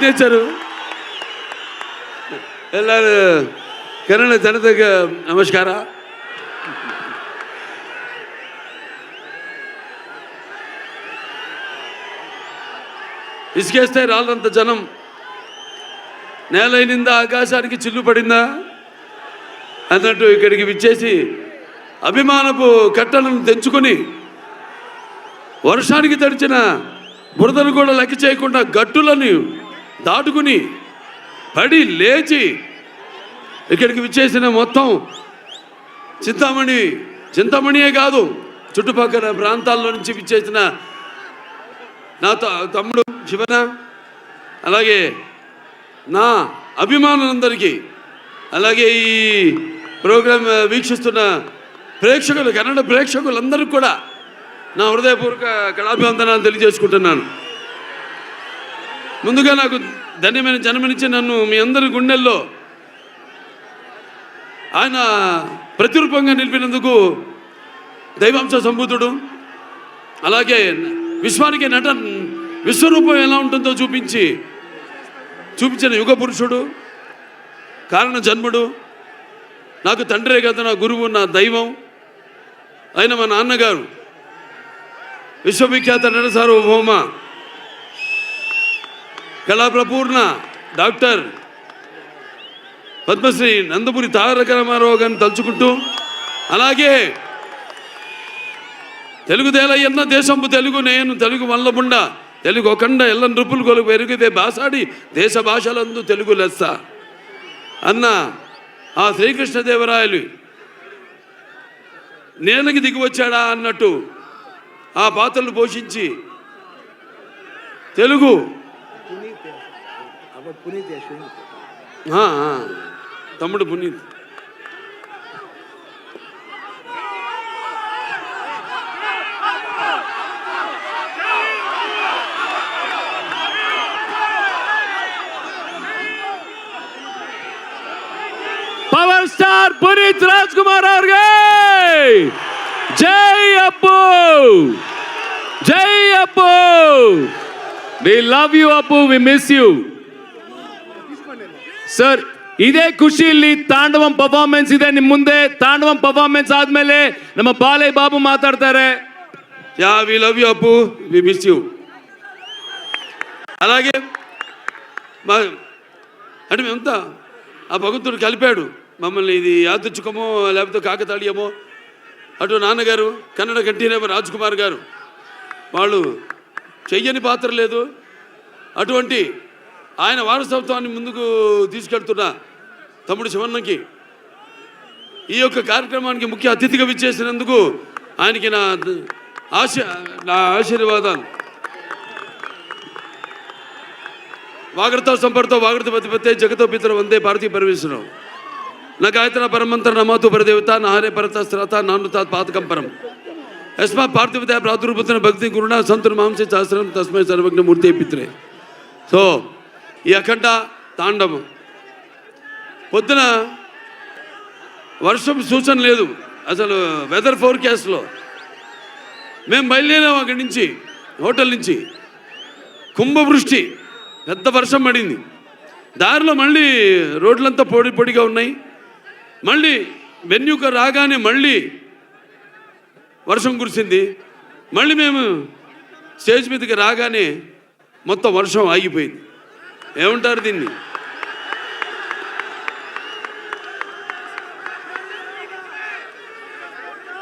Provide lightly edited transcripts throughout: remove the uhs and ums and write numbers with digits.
Signature ಎಲ್ಲರೂ ಕನ್ನಡ ಜನತೆಗೆ ನಮಸ್ಕಾರ. ఇసుకేస్తే రాళ్ళంత జనం నేలైనిందా ఆకాశానికి చిల్లు పడిందా అన్నట్టు ఇక్కడికి విచ్చేసి అభిమానపు కట్టలను తెంచుకొని వర్షానికి తడిచిన బురదను కూడా లెక్క చేయకుండా గట్టులను దాటుకుని పడి లేచి ఇక్కడికి విచ్చేసిన మొత్తం చింతామణియే కాదు చుట్టుపక్కల ప్రాంతాల్లో నుంచి విచ్చేసిన నా తమ్ముడు శివన, అలాగే నా అభిమానులందరికీ, అలాగే ఈ ప్రోగ్రాం వీక్షిస్తున్న ప్రేక్షకులు, కన్నడ ప్రేక్షకులందరికీ కూడా నా హృదయపూర్వక కళాభివందనాలు తెలియజేసుకుంటున్నాను. ముందుగా నాకు ధన్యమైన జన్మనిచ్చి నన్ను మీ అందరి గుండెల్లో ఆయన ప్రతిరూపంగా నిలిపినందుకు దైవాంశ సంభూతుడు, అలాగే విశ్వానికి విశ్వరూపం ఎలా ఉంటుందో చూపించిన యుగ పురుషుడు, కారణ జన్ముడు, నాకు తండ్రే కదా నా గురువు, నా దైవం అయిన మా నాన్నగారు విశ్వవిఖ్యాత నట సార్వభౌమ కళాప్రపూర్ణ డాక్టర్ పద్మశ్రీ నందమూరి తారక రామారావు గారిని తలుచుకుంటూ, అలాగే తెలుగుదేలయ్యన్న దేశంపు తెలుగు నేను తెలుగు వల్లబుండ తెలుగు ఒకండ ఎల్ల నృపులు కొలుగు పెరిగితే బాసాడి దేశ భాషలందు తెలుగు లెస్స అన్న ఆ శ్రీకృష్ణదేవరాయలు నేలకి దిగి వచ్చాడా అన్నట్టు ఆ పాత్రలు పోషించి తెలుగు తమ్ముడు పునీత్ పవర్ స్టార్ పునీత్ రాజ్ కుమార్ ಅವ್ರಿಗೆ జై అప్పు, జై అప్పు. వి లవ్ యూ అప్పు, వి మిస్ యూ ಸರ್. ಇದೇ ಖುಷಿಯಲ್ಲಿ ತಾಂಡವಂ ಪರ್ಫಾರ್ಮೆನ್ಸ್ ಇದೆ ನಿಮ್ಮ ಮುಂದೆ. ತಾಂಡವಂ ಪರ್ಫಾರ್ಮೆನ್ಸ್ ಆದ್ಮೇಲೆ ನಮ್ಮ ಬಾಲಯ್ಯ ಬಾಬು ಮಾತಾಡ್ತಾರೆ. Yeah we love you Appu, we miss you. అలాగే అంటే మేమంతా ఆ భగవంతుడు కలిపాడు మమ్మల్ని. ఇది యాదృచ్ఛికమో లేకపోతే కాకతాళీయమో. అటు నాన్నగారు కన్నడ కంఠీరవ రాజ్ కుమార్ గారు, వాళ్ళు చెయ్యని పాత్ర లేదు. అటువంటి ఆయన వారసత్వాన్ని ముందుకు తీసుకెళ్తున్న తమ్ముడు శివన్నకి ఈ యొక్క కార్యక్రమానికి ముఖ్య అతిథిగా విచ్చేసినందుకు ఆయనకి నా ఆశీర్వాదాలు. వాగర్త సంపర్తో వాగర్త పతిపతే జగతో పితర వందే భారతీయ పరమేశ్వరం నా గాయత్ర పరమంతర నమాతు పరదేవత నాహరే పరత శ్రత నానుతాత్ పాతకం పరం యస్మా పార్థివత ప్రాదుర్భూతన భక్తి గురుణ సంతుర్ మాంసే శాస్త్రం తస్మై సర్వజ్ఞ మూర్తి పిత్రే. సో ఈ అఖండ తాండవం పొద్దున వర్షం సూచన లేదు అసలు. వెదర్ ఫోర్కాస్ట్లో మేము బయలుదేరాం అక్కడి నుంచి, హోటల్ నుంచి. కుంభవృష్టి, పెద్ద వర్షం పడింది. దారిలో మళ్ళీ రోడ్లంతా పొడిగా ఉన్నాయి. మళ్ళీ వెన్యూక రాగానే మళ్ళీ వర్షం కురిసింది. మళ్ళీ మేము స్టేజ్ మీదకి రాగానే మొత్తం వర్షం ఆగిపోయింది. ఏమంటారు దీన్ని?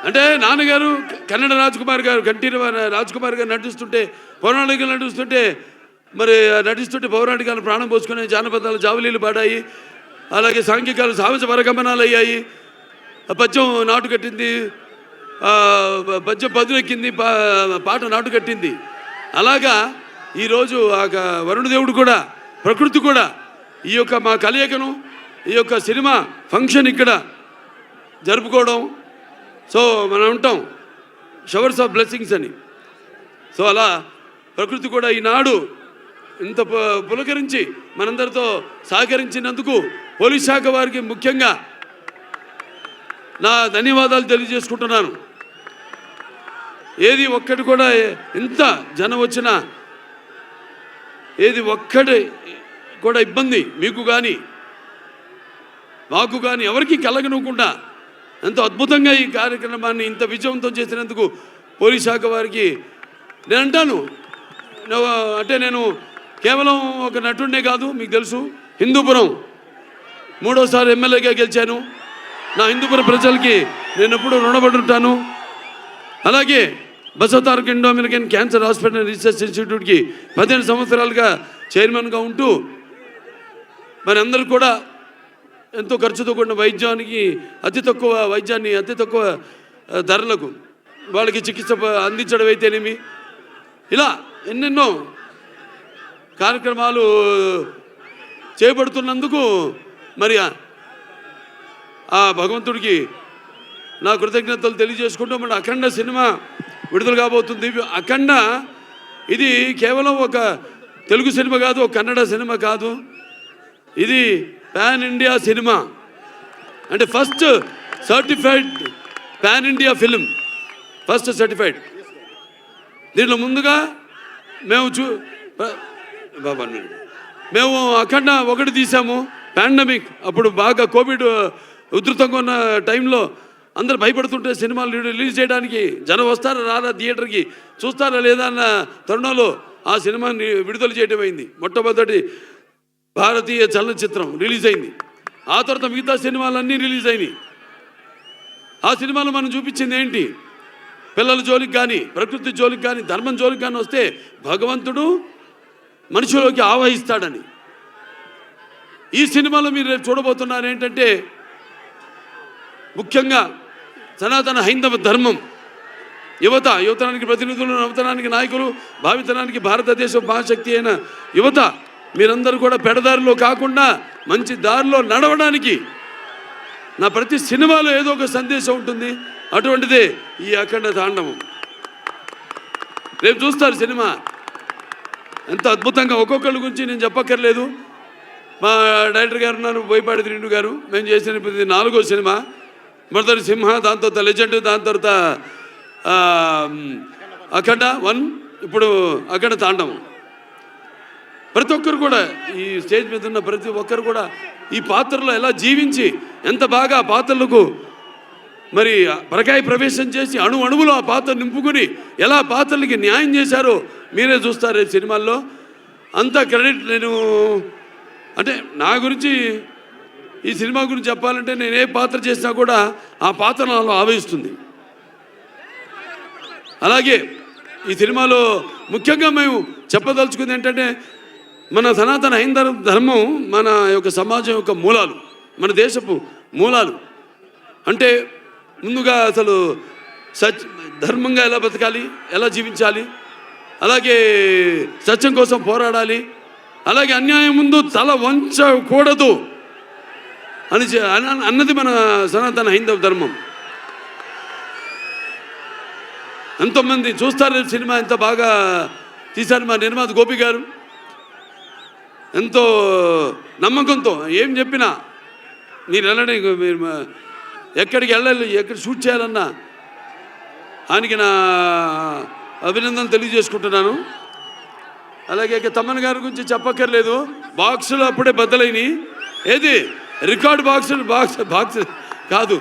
అంటే నాన్నగారు కన్నడ రాజ్కుమార్ గారు, కంఠీరవ రాజ్కుమార్ గారు నటిస్తుంటే, పౌరాణికలు నటిస్తుంటే, మరి నటిస్తుంటే పౌరాణికాలు ప్రాణం పోసుకునే జానపదాలు జావలీలు పాడాయి. అలాగే సాంఘికాలు సాహస పరగమనాలు అయ్యాయి. పద్యం నాటు కట్టింది, పద్యం పదునెక్కింది, పాట నాటు కట్టింది. అలాగా ఈరోజు ఆ వరుణదేవుడు కూడా, ప్రకృతి కూడా ఈ యొక్క మా కలయికను, ఈ యొక్క సినిమా ఫంక్షన్ ఇక్కడ జరుపుకోవడం. సో మనం ఉంటాం షవర్స్ ఆఫ్ బ్లెస్సింగ్స్ అని. సో అలా ప్రకృతి కూడా ఈనాడు ఇంత పులకరించి మనందరితో సహకరించినందుకు పోలీస్ శాఖ వారికి ముఖ్యంగా నా ధన్యవాదాలు తెలియజేసుకుంటున్నాను. ఏది ఒక్కటి కూడా ఇంత జనం వచ్చినా ఏది ఒక్కటి కూడా ఇబ్బంది మీకు కానీ మాకు కానీ ఎవరికి కలగనుకుండా ఎంతో అద్భుతంగా ఈ కార్యక్రమాన్ని ఇంత విజయవంతం చేసినందుకు పోలీస్ శాఖ వారికి నేను అంటాను. అంటే నేను కేవలం ఒక నటుడినే కాదు, మీకు తెలుసు హిందూపురం 3వ సారి ఎమ్మెల్యేగా గెలిచాను. నా హిందూపురం ప్రజలకి నేను ఎప్పుడూ రుణపడి ఉంటాను. అలాగే Basavataraka Indo American cancer hospital research ఇన్స్టిట్యూట్కి 15 సంవత్సరాలుగా చైర్మన్గా ఉంటూ మరి అందరూ కూడా ఎంతో ఖర్చుతో కూడిన వైద్యానికి అతి తక్కువ ధరలకు వాళ్ళకి చికిత్స అందించడం అయితేనేమి, ఇలా ఎన్నెన్నో కార్యక్రమాలు చేపడుతున్నందుకు మరి ఆ భగవంతుడికి నా కృతజ్ఞతలు తెలియజేసుకుంటూ మన అఖండ సినిమా విడుదల కాబోతుంది. అఖండ ఇది కేవలం ఒక తెలుగు సినిమా కాదు, ఒక కన్నడ సినిమా కాదు, ఇది పాన్ ఇండియా సినిమా. అంటే first certified pan India film, first certified. దీంట్లో ముందుగా మేము అఖండ 1 తీసాము. పాండమిక్ అప్పుడు బాగా కోవిడ్ ఉధృతంగా ఉన్న టైంలో అందరు భయపడుతుంటే సినిమాలు రిలీజ్ చేయడానికి జనం వస్తారా రారా థియేటర్కి, చూస్తారా లేదా అన్న తరుణంలో ఆ సినిమాని విడుదల చేయడం అయింది. మొట్టమొదటి భారతీయ చలనచిత్రం రిలీజ్ అయింది. ఆ తర్వాత మిగతా సినిమాలన్నీ రిలీజ్ అయినాయి. ఆ సినిమాలో మనం చూపించింది ఏంటి? పిల్లల జోలికి కానీ, ప్రకృతి జోలికి కానీ, ధర్మం జోలికి కానీ వస్తే భగవంతుడు మనిషిలోకి ఆవహిస్తాడని. ఈ సినిమాలో మీరు రేపు చూడబోతున్నారు ఏంటంటే ముఖ్యంగా సనాతన హైందవ ధర్మం, యువతరానికి ప్రతినిధులు, నవతరానికి నాయకులు, భావితరానికి భారతదేశ మహాశక్తి అయిన యువత మీరందరూ కూడా పెడదారిలో కాకుండా మంచి దారిలో నడవడానికి నా ప్రతి సినిమాలో ఏదో ఒక సందేశం ఉంటుంది. అటువంటిదే ఈ అఖండ తాండవం. రేపు చూస్తారు సినిమా ఎంత అద్భుతంగా. ఒక్కొక్కరి గురించి నేను చెప్పక్కర్లేదు. మా డైరెక్టర్ గారు ఉన్నారు, బోయపాటి శ్రీను గారు. మేము చేసిన 4వ సినిమా. మొదటి సింహ, దాని తర్వాత లెజెండ్, దాని తర్వాత అఖండ 1, ఇప్పుడు అఖండ తాండవం. ప్రతి ఒక్కరు కూడా ఈ స్టేజ్ మీద ఉన్న ప్రతి ఒక్కరు కూడా ఈ పాత్రలో ఎలా జీవించి ఎంత బాగా ఆ పాత్రలకు మరి పరకాయ ప్రవేశం చేసి అణువులో ఆ పాత్ర నింపుకుని ఎలా పాత్రలకి న్యాయం చేశారో మీరే చూస్తారు ఈ సినిమాల్లో. అంత క్రెడిట్ నేను అంటే నా గురించి ఈ సినిమా గురించి చెప్పాలంటే నేను ఏ పాత్ర చేసినా కూడా ఆ పాత్ర నాలో ఆవహిస్తుంది. అలాగే ఈ సినిమాలో ముఖ్యంగా మేము చెప్పదలుచుకుంది ఏంటంటే మన సనాతన హైందవ ధర్మం మన యొక్క సమాజం యొక్క మూలాలు, మన దేశపు మూలాలు. అంటే ముందుగా అసలు ధర్మంగా ఎలా బతకాలి, ఎలా జీవించాలి, అలాగే సత్యం కోసం పోరాడాలి, అలాగే అన్యాయం ముందు తల వంచకూడదు అన్నది మన సనాతన హైందవ ధర్మం. ఎంతోమంది చూస్తారు సినిమా, ఎంత బాగా తీశారు మా నిర్మాత గోపి గారు. ఎంతో నమ్మకంతో ఏం చెప్పినా మీరు వెళ్ళండి, మీరు ఎక్కడికి వెళ్ళాలి, ఎక్కడ షూట్ చేయాలన్నా ఆయనకి నా అభినందనలు తెలియజేసుకుంటున్నాను. అలాగే తమ్మన్ గారి గురించి చెప్పక్కర్లేదు. బాక్సులు అప్పుడే బద్దలైనవి. ఏది రికార్డు బాక్స్ కాదు,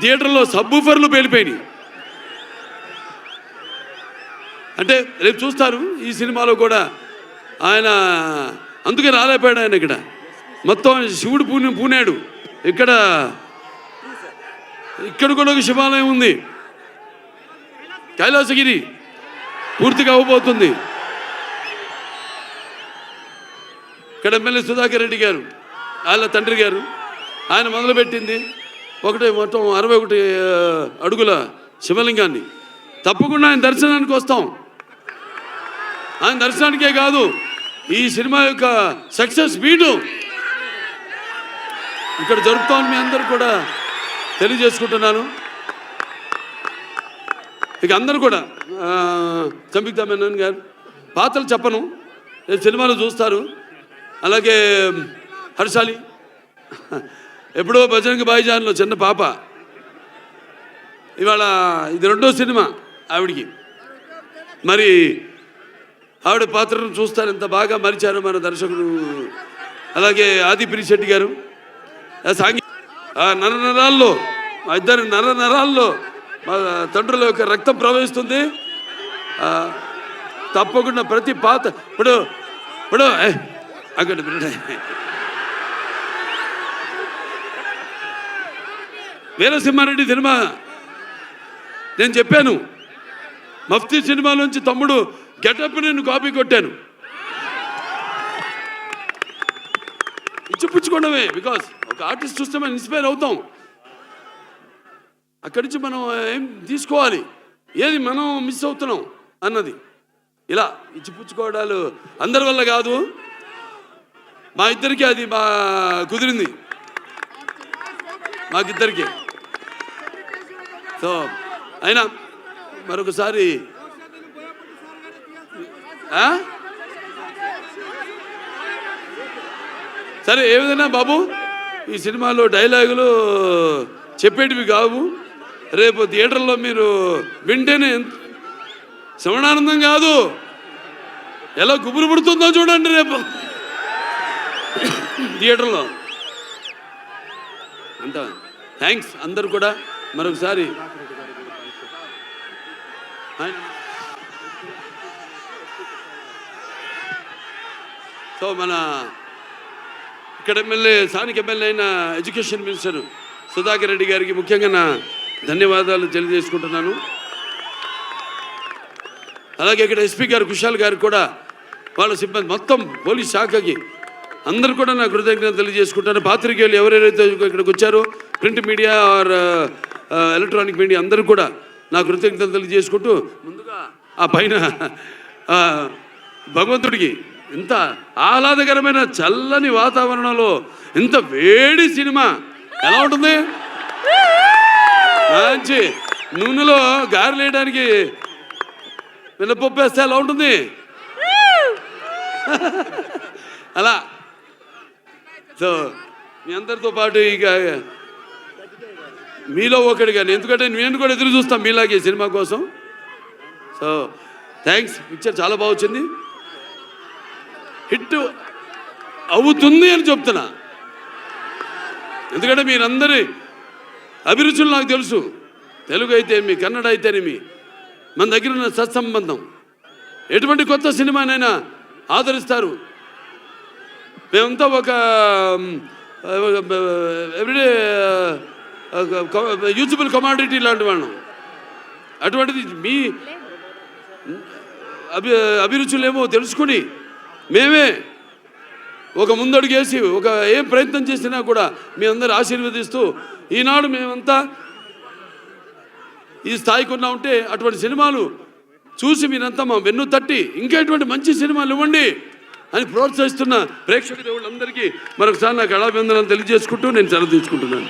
థియేటర్లో సబ్బూఫర్లు పేలిపోయినాయి. అంటే రేపు చూస్తారు ఈ సినిమాలో కూడా ఆయన అందుకే రాలేపోయాడు. ఆయన మొత్తం శివుడు పూనాడు. ఇక్కడ కూడా ఒక శివాలయం ఉంది, కైలాసగిరి పూర్తిగా అవ్వబోతుంది. ఇక్కడ ఎమ్మెల్యే సుధాకర్ రెడ్డి గారు, వాళ్ళ తండ్రి గారు, ఆయన మొదలుపెట్టింది మొత్తం 61 అడుగుల శివలింగాన్ని. తప్పకుండా ఆయన దర్శనానికి వస్తాం. ఆయన దర్శనానికే కాదు, ఈ సినిమా యొక్క సక్సెస్ మీటు ఇక్కడ జరుపుతామని మీ అందరూ కూడా తెలియజేసుకుంటున్నాను. ఇక అందరూ కూడా సంయుక్త మేనన్ గారు పాత్రలు చెప్పను, సినిమాలో చూస్తారు. అలాగే హర్షాలి ఎప్పుడో భజనకి బాయిజాన్లో చిన్న పాప, ఇవాళ ఇది 2వ సినిమా ఆవిడికి. మరి ఆవిడ పాత్రను చూస్తారు ఎంత బాగా మరిచారో మన దర్శకుడు అలాగే ఆది పిరిశెట్టి గారు, నరనరాల్లో మా ఇద్దరి నరాల్లో మా తండ్రుల యొక్క రక్తం ప్రవహిస్తుంది. తప్పకుండా ప్రతి పాత ఇప్పుడు అక్కడ వీరసింహారెడ్డి సినిమా నేను చెప్పాను, మఫ్తీ సినిమాలోంచి తమ్ముడు గెటప్ నేను కాపీ కొట్టాను. ఇచ్చిపుచ్చుకోవడమే, బికాస్ ఒక ఆర్టిస్ట్ చూస్తే మనం ఇన్స్పైర్ అవుతాం. అక్కడి నుంచి మనం ఏం తీసుకోవాలి, ఏది మనం మిస్ అవుతున్నాం అన్నది. ఇలా ఇచ్చిపుచ్చుకోవడాలు అందరి వల్ల కాదు, మా ఇద్దరికి అది కుదిరింది, మాకిద్దరికి. సో అయినా మరొకసారి సరే, ఏ విధంగా బాబు ఈ సినిమాలో డైలాగులు చెప్పేటివి కావు. రేపు థియేటర్లో మీరు వింటేనే శ్రవణానందం కాదు, ఎలా గుబురు పుడుతుందో చూడండి రేపు థియేటర్లో. అంత థ్యాంక్స్ అందరు కూడా మరొకసారి. సో మన ఇక్కడ ఎమ్మెల్యే, స్థానిక ఎమ్మెల్యే అయిన ఎడ్యుకేషన్ మినిస్టర్ సుధాకర్ రెడ్డి గారికి ముఖ్యంగా నా ధన్యవాదాలు తెలియజేసుకుంటున్నాను. అలాగే ఇక్కడ ఎస్పీ గారు కుషాల్ గారికి కూడా, వాళ్ళ సిబ్బంది మొత్తం పోలీస్ శాఖకి అందరూ కూడా నా కృతజ్ఞతలు తెలియజేసుకుంటాను. పాత్రికేయులు ఎవరెవరైతే ఇక్కడికి వచ్చారో, print media are electronic media అందరూ కూడా నా కృతజ్ఞతలు తెలియజేసుకుంటూ, ముందుగా ఆ పైన భగవంతుడికి ఇంత ఆహ్లాదకరమైన చల్లని వాతావరణంలో ఇంత వేడి సినిమా ఎలా ఉంటుంది? మంచి నూనెలో గారెలు వేయడానికి మినపప్పు వేస్తే ఎలా ఉంటుంది? అలా. సో మీ అందరితో పాటు ఇక మీలో ఒకటి కానీ, ఎందుకంటే నేను కూడా ఎదురు చూస్తాను మీలాగే సినిమా కోసం. So thanks. పిక్చర్ చాలా బాగా వచ్చింది, హిట్ అవుతుంది అని చెప్తున్నా. ఎందుకంటే మీరందరి అభిరుచులు నాకు తెలుసు. తెలుగు అయితేనేమి, కన్నడ అయితేనేమి, మన దగ్గర ఉన్న సత్సంబంధం. ఎటువంటి కొత్త సినిమానైనా ఆదరిస్తారు. మేమంతా ఒక ఎవ్రీడే యూజబుల్ కమాడిటీ లాంటి వాళ్ళం. అటువంటిది మీ అభిరుచులేమో తెలుసుకుని మేమే ఒక ముందడుగేసి ఒక ఏం ప్రయత్నం చేసినా కూడా మీ అందరూ ఆశీర్వదిస్తూ, ఈనాడు మేమంతా ఈ స్థాయికి ఉన్నా ఉంటే అటువంటి సినిమాలు చూసి మీరంతా మా వెన్ను తట్టి ఇంకా ఎటువంటి మంచి సినిమాలు ఇవ్వండి అని ప్రోత్సహిస్తున్న ప్రేక్షక దేవుళ్ళందరికీ మరొకసారి నాకు అభినందనలు తెలియజేసుకుంటూ నేను సెలవు తీసుకుంటున్నాను.